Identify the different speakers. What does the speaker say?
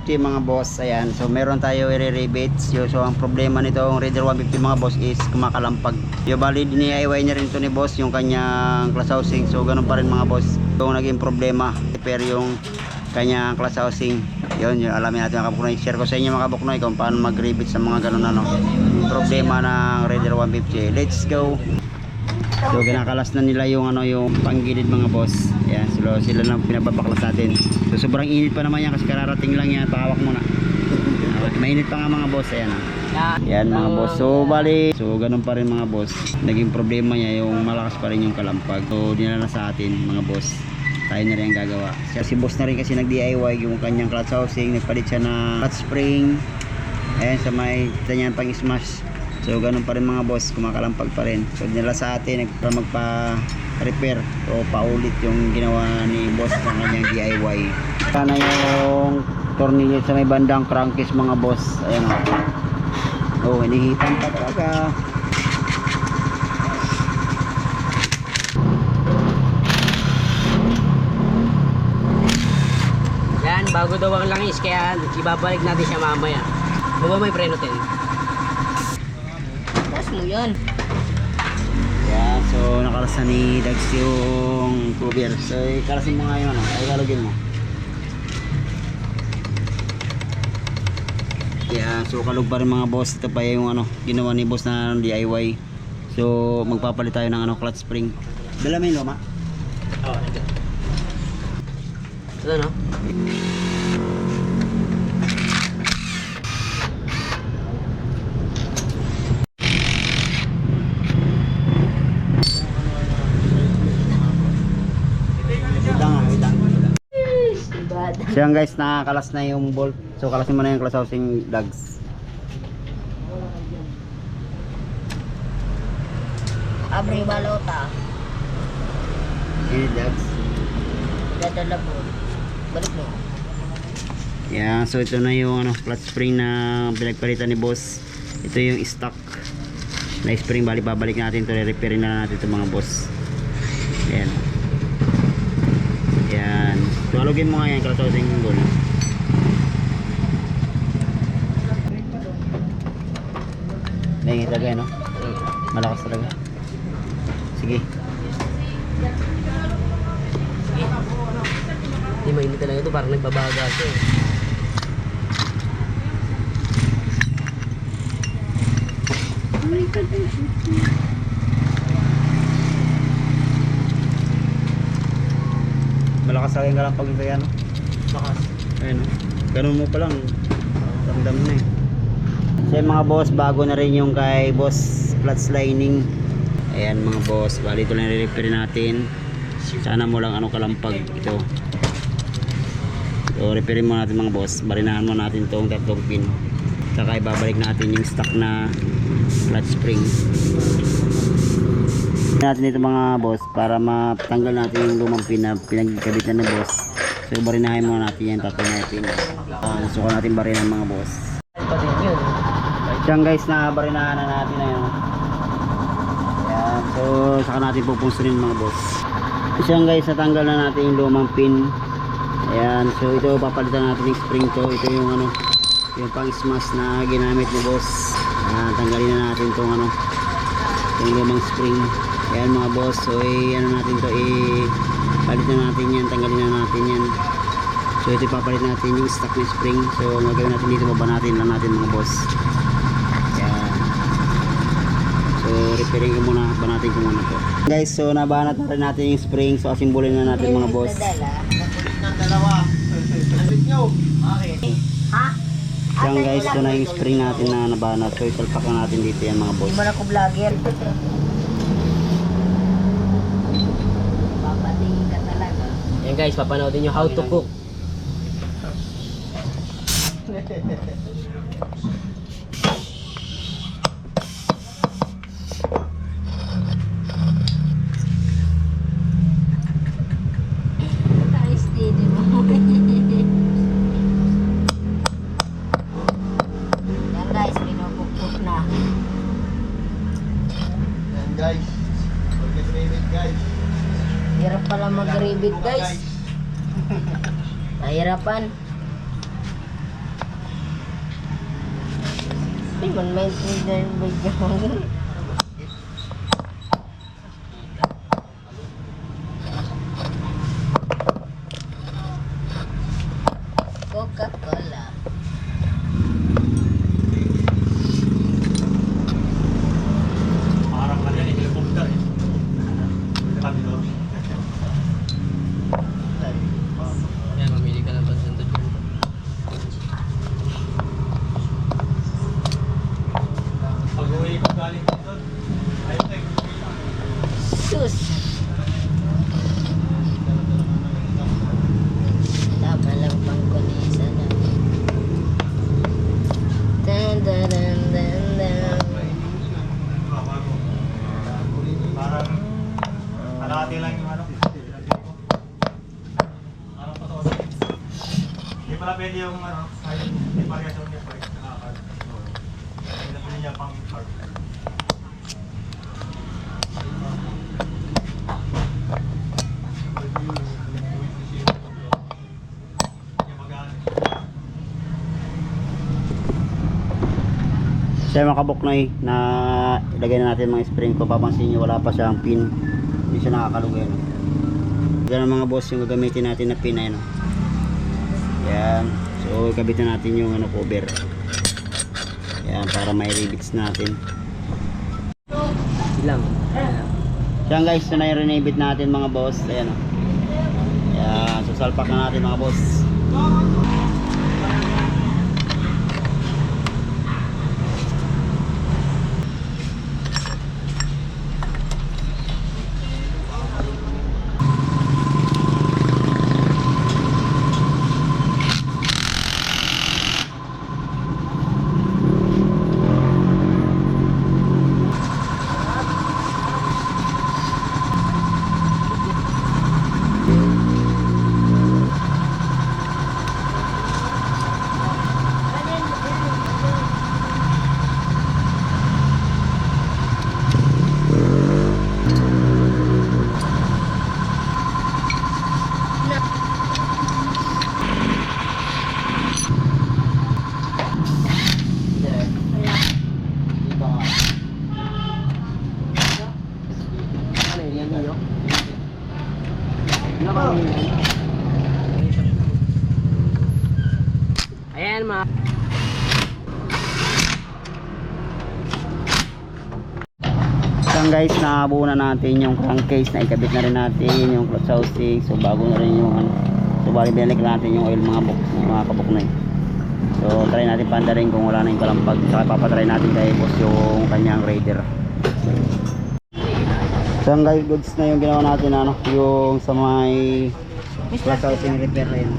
Speaker 1: 150 mga boss. Ayan, so meron tayo i-rebate. So ang problema nitong Raider 150 mga boss is kumakalampag. Yung bali DIY niya rin to ni boss yung kanyang class housing. So ganun pa rin mga boss. Yung naging problema pero yung kanyang class housing, yun alamin natin mga kabuknoy. Share ko sa inyo mga kabuknoy kung paano mag-rebate sa mga ganun problema ng Raider 150. Let's go. So kinakalas na nila yung yung panggilid mga boss. Ayan, sila lang pinababaklas natin. So sobrang init pa naman yan kasi kararating lang yan. Pakawak muna. Mainit pa nga mga boss. Ayan Ayan mga boss. So bali, so ganun pa rin mga boss. Naging problema niya yung malakas pa rin yung kalampag. So dinala sa atin mga boss. Tayo na rin ang gagawa. Si boss na rin kasi nag-DIY yung kanyang clutch housing. Nagpalit siya ng clutch spring. Ayan sa may ganyan pang smash. So ganun pa rin mga boss, kumakalampag pa rin. So nila sa atin para magpa-repair o paulit yung ginawa ni boss ng kanyang DIY. Sana yung tornilyo sa may bandang crankcase mga boss. Ayan o. Oh, hinihitan pa talaga.
Speaker 2: Yan, bago daw ang langis kaya ibabalik natin siya mamaya. Baba may preno tin. Mo yan.
Speaker 1: Yeah, so nakalas na ni Dags yung cover. So ikalasin mo nga yun, ay kalugin mo. Yeah, so kalug pa rin mga boss. Ito pa yung ginawa ni boss na DIY. So magpapalit tayo ng clutch spring. Dala mo yung luma?
Speaker 2: Oo, ito no?
Speaker 1: So yan guys, nakakalas na yung bolt. So kalasin mo na yung clutch housing, Dags.
Speaker 3: Abre balota.
Speaker 1: Ini Dags.
Speaker 3: Dadala po. Balik mo.
Speaker 1: Yeah, so ito na yung clutch spring na pinagpalitan ni boss. Ito yung stock na spring. Bali babalik natin ito, repairing na natin ito mga boss. Ayan. Yan. So halugin mo nga yan, clutch housing goal. Mahingit talaga no? Malakas talaga. Sige.
Speaker 2: Hindi mainit talaga ito, parang nagbabaga siya eh.
Speaker 1: Malakas sa akin ka lang pag ito yan.
Speaker 2: Bakas.
Speaker 1: Ayun ganun mo pa lang. Ramdam na eh. So mga boss, bago na rin yung kay boss clutch lining. Ayan mga boss, bali ito lang i-repair natin. Sana mo lang kalampag ito. So repairin mo natin mga boss. Barinahan mo natin itong tatlong pin. Saka ibabalik natin yung stock na clutch spring natin ito mga boss para matanggal natin yung lumang pin na pinagkabitan ng boss. So barinahin mo natin yan, tatlong na pin. Suka natin barinahan mga boss.
Speaker 2: Pa din yun.
Speaker 1: Diyan guys, nabarinahan na natin na yun. Ayan, so saka natin pupunsunin mga boss. Diyan guys, natanggal na natin yung lumang pin. Ayan, so ito papalitan natin yung spring to. Ito yung yung pang smash na ginamit ni boss. Tanggalin na natin itong yung lumang spring. Ayan mga boss, so natin to, palit na natin yan, tanggalin na natin yan. So ito ipapalit natin yung stock na spring. So gagawin natin dito, babanatin lang natin mga boss. Ayan. So repairing ko muna, banatin ko muna to guys. So nabanat na rin natin yung spring. So asimbolin na natin mga boss.
Speaker 3: Ha?
Speaker 1: Yan guys, ito na yung spring natin na nabanat. So isalpak na natin dito yan mga boss.
Speaker 3: Hindi mo na ko vlogger. Papatingin ka talaga.
Speaker 2: Ayan guys, papanoodin nyo how to cook.
Speaker 3: Steady mo. Yan guys, pinupukpuk na.
Speaker 4: Yan guys, mag-ribbit guys.
Speaker 3: Hirap pala mag-ribbit guys. Nahirapan. Di man maintindihan yung video. Coca-Cola.
Speaker 4: Parang kanya ni helicopter eh. Kami doon.
Speaker 2: Yan, mamili ka ng pansin to.
Speaker 4: Pag uwi ko galing dito, ayun tayo.
Speaker 3: Sus. Tama lang pang kunisa na. Dan dan dan dan dan.
Speaker 4: Parang kalahati lang yung ano. Parang totoo. Hindi pala pwede yung ano, hindi parehas yung pwede. Hindi pwede niya pang card.
Speaker 1: Siya mga kabuknoy na ilagay na natin mga spring ko. Papansin nyo wala pa siyang pin, hindi siya nakakalugay, no? Ganun mga boss yung gagamitin natin na pin ay, no? Yan, so ikabit na natin yung ano, cover. Yan, para may rivets natin.
Speaker 2: Ilang.
Speaker 1: Yan guys, so na yung rinibit natin mga boss. Ayan, no? Yan, so salpak na natin mga boss.
Speaker 2: Ayan mga.
Speaker 1: Yan guys, nabuo na natin yung crankcase, na ikabit na rin natin yung clutch housing. So bago na rin yung ano. So bali binalik natin yung oil mga kabuknoy. So try natin panda rin kung wala na yung kalampag. Saka papatry natin kay boss yung kanyang raider. So yan guys, goods na yung ginawa natin, ano, yung sa may clutch housing repair na yun.